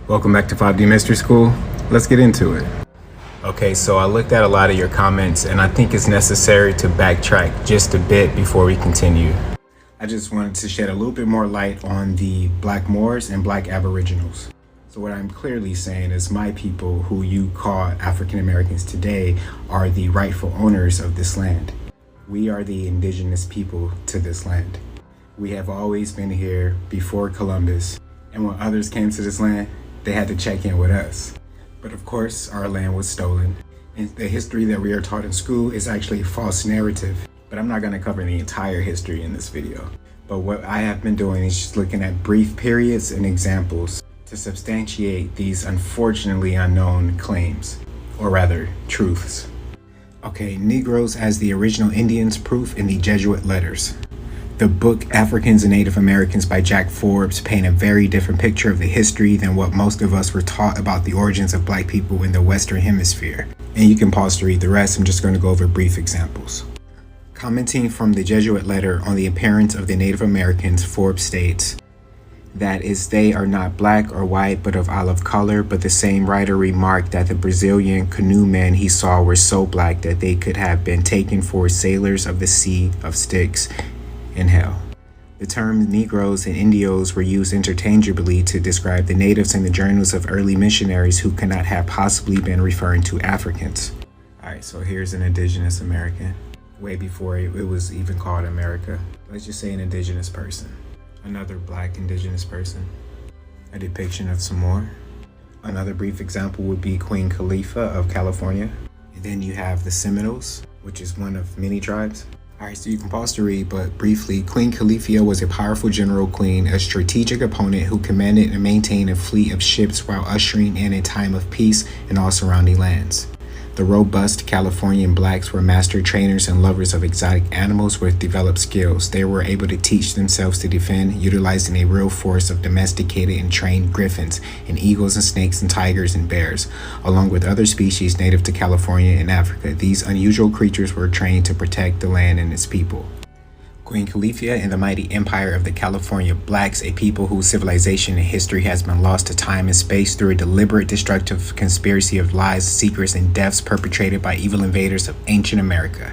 Welcome back to 5D Mystery School. Let's get into it. Okay, so I looked at a lot of your comments and I think it's necessary to backtrack just a bit before we continue. I just wanted to shed a little bit more light on the Black Moors and Black Aboriginals. So what I'm clearly saying is my people, who you call African Americans today, are the rightful owners of this land. We are the indigenous people to this land. We have always been here before Columbus, and when others came to this land, they had to check in with us. But of course, our land was stolen, and the history that we are taught in school is actually a false narrative. But I'm not going to cover the entire history in this video. But what I have been doing is just looking at brief periods and examples to substantiate these unfortunately unknown claims, or rather, truths. Okay, Negroes as the original Indians, proof in the Jesuit letters. The book Africans and Native Americans by Jack Forbes paint a very different picture of the history than what most of us were taught about the origins of Black people in the Western Hemisphere. And you can pause to read the rest. I'm just going to go over brief examples. Commenting from the Jesuit letter on the appearance of the Native Americans, Forbes states that is, they are not black or white but of olive color, but the same writer remarked that the Brazilian canoemen he saw were so black that they could have been taken for sailors of the Sea of Styx in hell. The terms Negroes and Indios were used interchangeably to describe the natives in the journals of early missionaries who could not have possibly been referring to Africans. Alright, so here's an indigenous American. Way before it was even called America. Let's just say an indigenous person. Another black indigenous person. A depiction of some more. Another brief example would be Queen Khalifa of California. And then you have the Seminoles, which is one of many tribes. Alright, so you can pause to read, but briefly, Queen Khalifa was a powerful general queen, a strategic opponent who commanded and maintained a fleet of ships while ushering in a time of peace in all surrounding lands. The robust Californian blacks were master trainers and lovers of exotic animals with developed skills. They were able to teach themselves to defend, utilizing a real force of domesticated and trained griffins and eagles and snakes and tigers and bears, along with other species native to California and Africa. These unusual creatures were trained to protect the land and its people. Queen Khalifa and the mighty empire of the California blacks, a people whose civilization and history has been lost to time and space through a deliberate destructive conspiracy of lies, secrets, and deaths perpetrated by evil invaders of ancient America.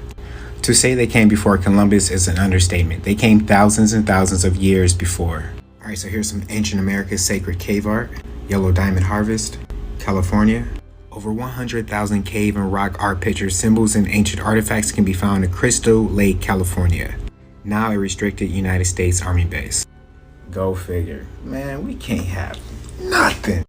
To say they came before Columbus is an understatement. They came thousands and thousands of years before. Alright, so here's some ancient America's sacred cave art. Yellow Diamond Harvest, California. Over 100,000 cave and rock art pictures, symbols, and ancient artifacts can be found in Crystal Lake, California. Now a restricted United States Army base. Go figure. Man, we can't have nothing.